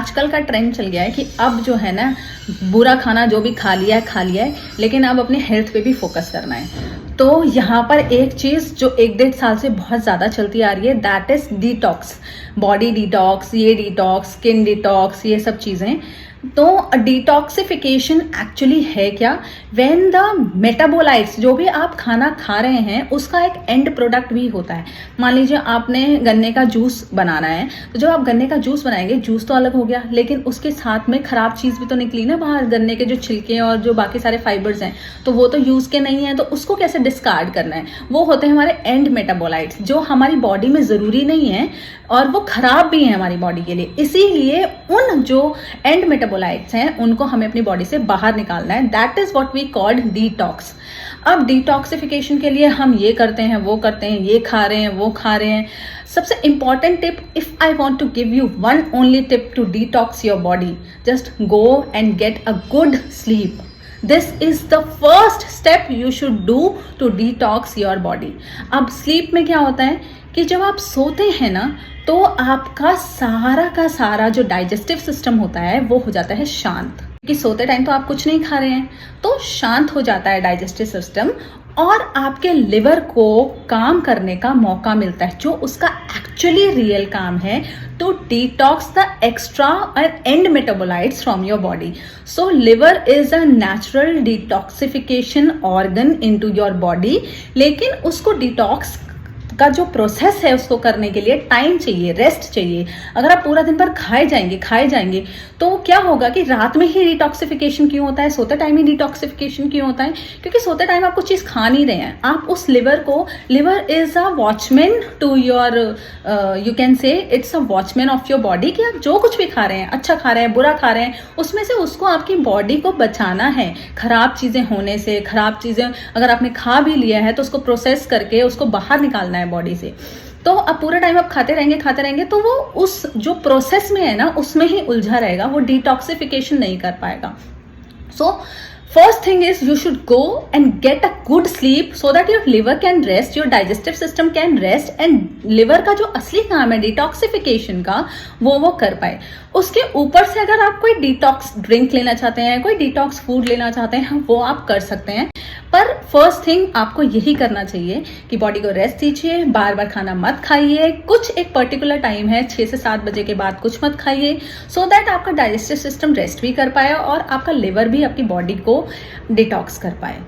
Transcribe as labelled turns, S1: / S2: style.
S1: आजकल का ट्रेंड चल गया है कि अब जो है ना, बुरा खाना जो भी खा लिया है, लेकिन अब अपने हेल्थ पे भी फोकस करना है। तो यहाँ पर एक चीज़ जो 1-1.5 साल से बहुत ज़्यादा चलती आ रही है, that is detox. Body detox, ये डिटॉक्स, स्किन डिटॉक्स, ये सब चीज़ें। तो डिटॉक्सिफिकेशन एक्चुअली है क्या? व्हेन द मेटाबोलाइट्स, जो भी आप खाना खा रहे हैं उसका एक एंड प्रोडक्ट भी होता है। मान लीजिए आपने गन्ने का जूस बनाना है, तो जब आप गन्ने का जूस बनाएंगे, जूस तो अलग हो गया, लेकिन उसके साथ में खराब चीज़ भी तो निकली ना बाहर। गन्ने के जो छिलके और जो बाकी सारे फाइबर्स हैं, तो वो तो यूज़ के नहीं है, तो उसको कैसे डिस्कार्ड करना है? वो होते हैं हमारे एंड मेटाबोलाइट्स, जो हमारी बॉडी में ज़रूरी नहीं है और वो खराब भी है हमारी बॉडी के लिए। इसीलिए उन जो एंड मेटाबोलाइट्स हैं उनको हमें अपनी बॉडी से बाहर निकालना है। That is what we called detox. अब डिटॉक्सिफिकेशन के लिए हम ये करते हैं, वो करते हैं, ये खा रहे हैं, वो खा रहे हैं। सबसे important tip, if I want to give you one only tip to detox your body, just go and get a good sleep. This is the first step you should do to detox your body. अब sleep में क्या होता है कि जब आप सोते हैं ना, तो आपका सारा का सारा जो डाइजेस्टिव सिस्टम होता है वो हो जाता है शांत। क्योंकि सोते टाइम तो आप कुछ नहीं खा रहे हैं, तो शांत हो जाता है डाइजेस्टिव सिस्टम और आपके लिवर को काम करने का मौका मिलता है, जो उसका एक्चुअली रियल काम है, to detox the extra and end metabolites from your body. So liver is a natural detoxification organ into your body, लेकिन उसको डिटॉक्स का जो प्रोसेस है उसको करने के लिए टाइम चाहिए, रेस्ट चाहिए। अगर आप पूरा दिन भर खाए जाएंगे तो क्या होगा कि रात में ही डिटॉक्सिफिकेशन क्यों होता है, सोते टाइम ही डिटॉक्सिफिकेशन क्यों होता है? क्योंकि सोते टाइम आप कुछ चीज़ खा नहीं रहे हैं। आप उस liver is a watchman to your, you can say it's a watchman of your body, कि आप जो कुछ भी खा रहे हैं, अच्छा खा रहे हैं, बुरा खा रहे हैं, उसमें से उसको आपकी बॉडी को बचाना है खराब चीज़ें होने से। खराब चीज़ें अगर आपने खा भी लिया है तो उसको प्रोसेस करके उसको बाहर निकालना है बॉडी से। तो अब पूरा टाइम आप खाते रहेंगे तो वो उस जो प्रोसेस में है ना, उसमें ही उलझा रहेगा, वो डिटॉक्सिफिकेशन नहीं कर पाएगा। सो first thing is you should go and get a good sleep so that your liver can rest, your digestive system can rest, and liver का जो असली काम है डिटॉक्सिफिकेशन का, वो कर पाए। उसके ऊपर से अगर आप कोई डिटॉक्स ड्रिंक लेना चाहते हैं, कोई डिटॉक्स फूड लेना चाहते हैं, वो आप कर सकते हैं। पर फर्स्ट थिंग आपको यही करना चाहिए कि बॉडी को रेस्ट दीजिए, बार बार खाना मत खाइए। कुछ एक पर्टिकुलर टाइम है, 6 से 7 बजे के बाद कुछ मत खाइए, सो दैट आपका डाइजेस्टिव सिस्टम रेस्ट भी कर पाए और आपका लिवर भी आपकी बॉडी को डिटॉक्स कर पाए।